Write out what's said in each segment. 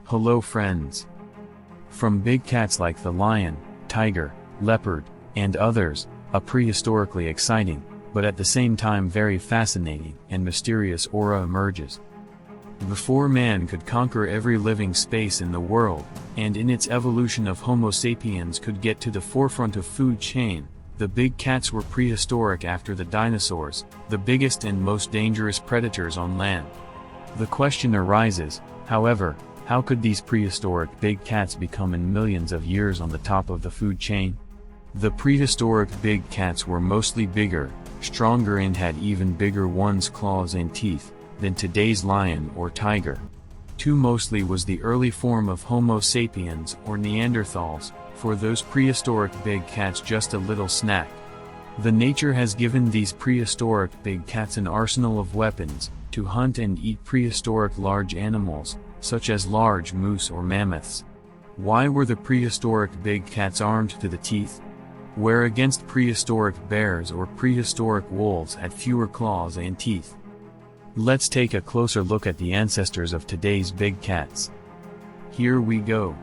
Hello friends. From big cats like the lion, tiger, leopard, and others, a prehistorically exciting, but at the same time very fascinating and mysterious aura emerges. Before man could conquer every living space in the world, and in its evolution of Homo sapiens could get to the forefront of food chain, the big cats were prehistoric after the dinosaurs, the biggest and most dangerous predators on land. The question arises, however, how could these prehistoric big cats become in millions of years on the top of the food chain? The prehistoric big cats were mostly bigger, stronger and had even bigger claws and teeth, than today's lion or tiger. 2 mostly was the early form of Homo sapiens or Neanderthals, for those prehistoric big cats just a little snack. The nature has given these prehistoric big cats an arsenal of weapons, to hunt and eat prehistoric large animals, such as large moose or mammoths. Why were the prehistoric big cats armed to the teeth? Where against prehistoric bears or prehistoric wolves had fewer claws and teeth. Let's take a closer look at the ancestors of today's big cats. Here we go.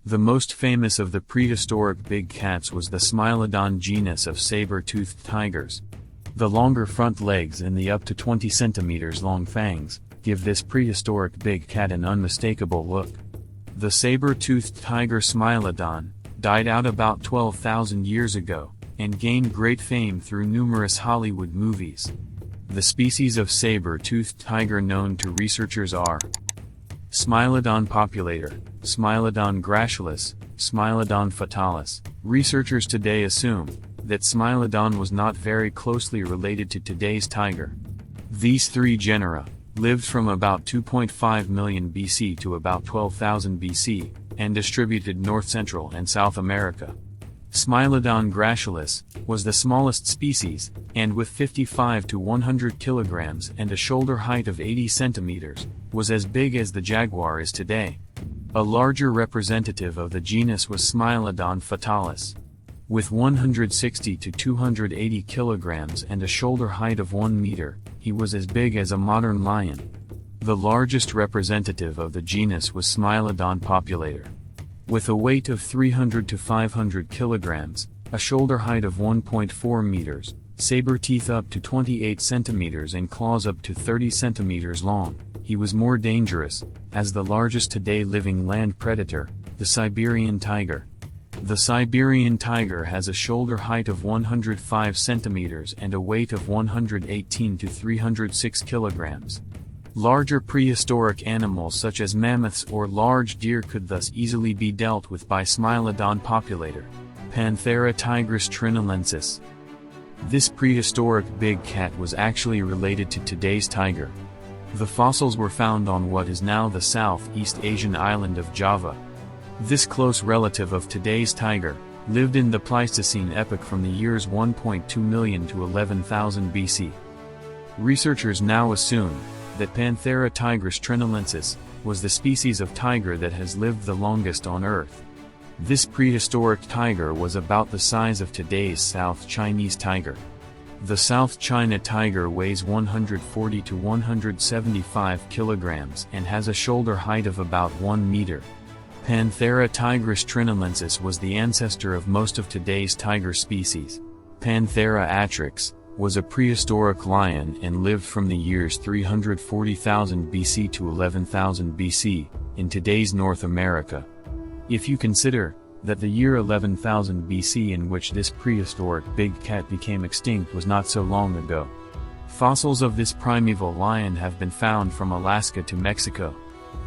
The most famous of the prehistoric big cats was the Smilodon genus of saber-toothed tigers. The longer front legs and the up to 20 centimeters long fangs give this prehistoric big cat an unmistakable look. The saber-toothed tiger Smilodon died out about 12,000 years ago and gained great fame through numerous Hollywood movies. The species of saber-toothed tiger known to researchers are Smilodon populator, Smilodon gracilis, Smilodon fatalis. Researchers today assume that Smilodon was not very closely related to today's tiger. These 3 genera lived from about 2.5 million BC to about 12,000 BC, and distributed North Central and South America. Smilodon gracilis was the smallest species, and with 55 to 100 kilograms and a shoulder height of 80 centimeters, was as big as the Jaguar is today. A larger representative of the genus was Smilodon fatalis. With 160 to 280 kilograms and a shoulder height of 1 meter, he was as big as a modern lion. The largest representative of the genus was Smilodon populator. With a weight of 300 to 500 kilograms, a shoulder height of 1.4 meters, saber teeth up to 28 centimeters and claws up to 30 centimeters long, he was more dangerous, as the largest today living land predator, the Siberian tiger. The Siberian tiger has a shoulder height of 105 centimeters and a weight of 118 to 306 kilograms. Larger prehistoric animals such as mammoths or large deer could thus easily be dealt with by Smilodon populator, Panthera Tigris Trinilensis. This prehistoric big cat was actually related to today's tiger. The fossils were found on what is now the Southeast Asian island of Java. This close relative of today's tiger lived in the Pleistocene epoch from the years 1.2 million to 11,000 BC. Researchers now assume that Panthera Tigris Trinilensis was the species of tiger that has lived the longest on Earth. This prehistoric tiger was about the size of today's South Chinese tiger. The South China tiger weighs 140 to 175 kilograms and has a shoulder height of about 1 meter. Panthera Tigris Trinilensis was the ancestor of most of today's tiger species. Panthera Atrox was a prehistoric lion and lived from the years 340,000 BC to 11,000 BC, in today's North America. If you consider that the year 11,000 BC in which this prehistoric big cat became extinct was not so long ago. Fossils of this primeval lion have been found from Alaska to Mexico.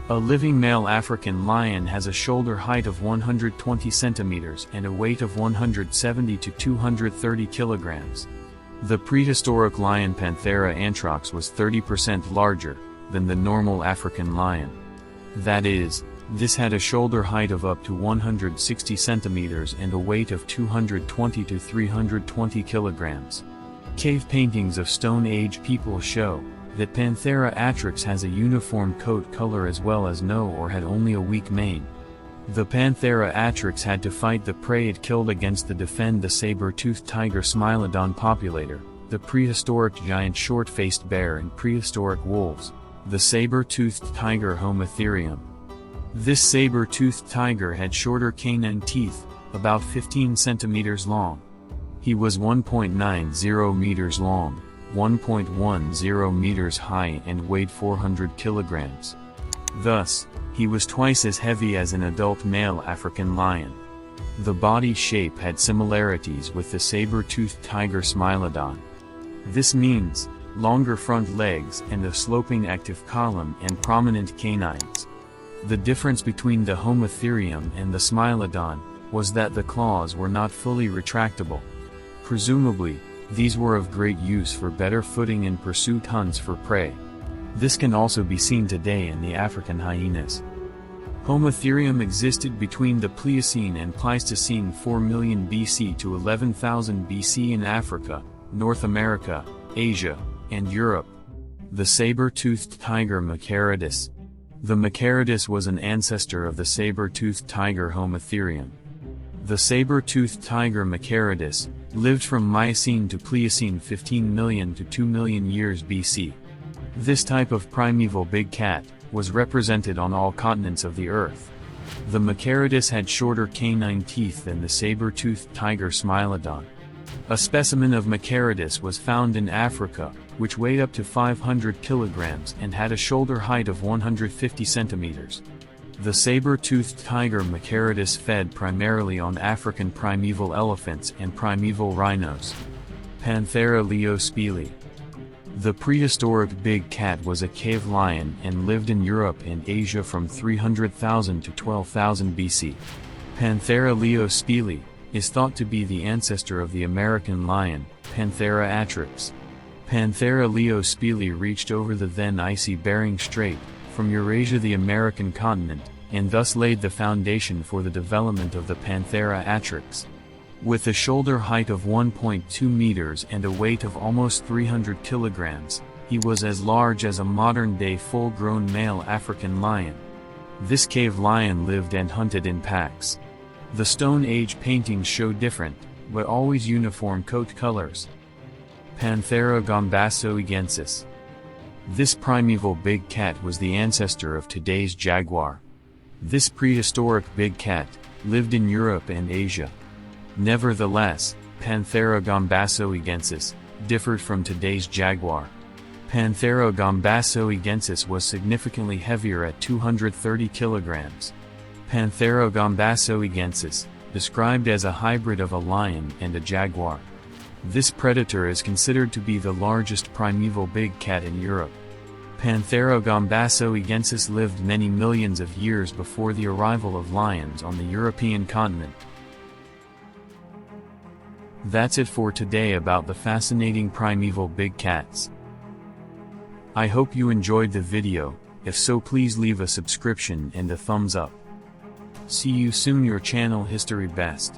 A living male African lion has a shoulder height of 120 centimeters and a weight of 170 to 230 kilograms. The prehistoric lion Panthera Atrox was 30% larger than the normal African lion. That is, this had a shoulder height of up to 160 centimeters and a weight of 220 to 320 kilograms. Cave paintings of Stone Age people show that Panthera Atrox has a uniform coat color as well as no or had only a weak mane. The Panthera Atrox had to fight the prey it killed against to defend the saber-toothed tiger Smilodon populator, the prehistoric giant short-faced bear and prehistoric wolves, the saber-toothed tiger Homotherium. This saber-toothed tiger had shorter canine teeth, about 15 centimeters long. He was 1.90 meters long, 1.10 meters high and weighed 400 kilograms. Thus, he was twice as heavy as an adult male African lion. The body shape had similarities with the saber-toothed tiger Smilodon. This means longer front legs and a sloping active column and prominent canines. The difference between the Homotherium and the Smilodon was that the claws were not fully retractable. Presumably, these were of great use for better footing in pursuit hunts for prey. This can also be seen today in the African hyenas. Homotherium existed between the Pliocene and Pleistocene 4 million BC to 11,000 BC in Africa, North America, Asia, and Europe. The saber-toothed tiger Machairodus. The Machairodus was an ancestor of the saber-toothed tiger Homotherium. The saber-toothed tiger Machairodus lived from Miocene to Pliocene 15 million to 2 million years BC. This type of primeval big cat was represented on all continents of the earth. The Machairodus had shorter canine teeth than the saber-toothed tiger Smilodon. A specimen of Machairodus was found in Africa, which weighed up to 500 kilograms and had a shoulder height of 150 centimeters. The saber-toothed tiger Machairodus fed primarily on African primeval elephants and primeval rhinos. Panthera Leo Spelaea. The prehistoric big cat was a cave lion and lived in Europe and Asia from 300,000 to 12,000 BC. Panthera Leo Spelaea is thought to be the ancestor of the American lion, Panthera Atrox. Panthera Leo Spelaea reached over the then icy Bering Strait, from Eurasia the American continent, and thus laid the foundation for the development of the Panthera Atrox. With a shoulder height of 1.2 meters and a weight of almost 300 kilograms, he was as large as a modern-day full-grown male African lion. This cave lion lived and hunted in packs. The Stone Age paintings show different, but always uniform coat colors. Panthera Gombaszoegensis. This primeval big cat was the ancestor of today's jaguar. This prehistoric big cat lived in Europe and Asia. Nevertheless, Panthera Gombaszoegensis differed from today's jaguar. Panthera Gombaszoegensis was significantly heavier at 230 kilograms. Panthera Gombaszoegensis, described as a hybrid of a lion and a jaguar. This predator is considered to be the largest primeval big cat in Europe. Panthera Gombaszoegensis lived many millions of years before the arrival of lions on the European continent. That's it for today about the fascinating primeval big cats. I hope you enjoyed the video. If so, please leave a subscription and a thumbs up. See you soon, your channel History Best.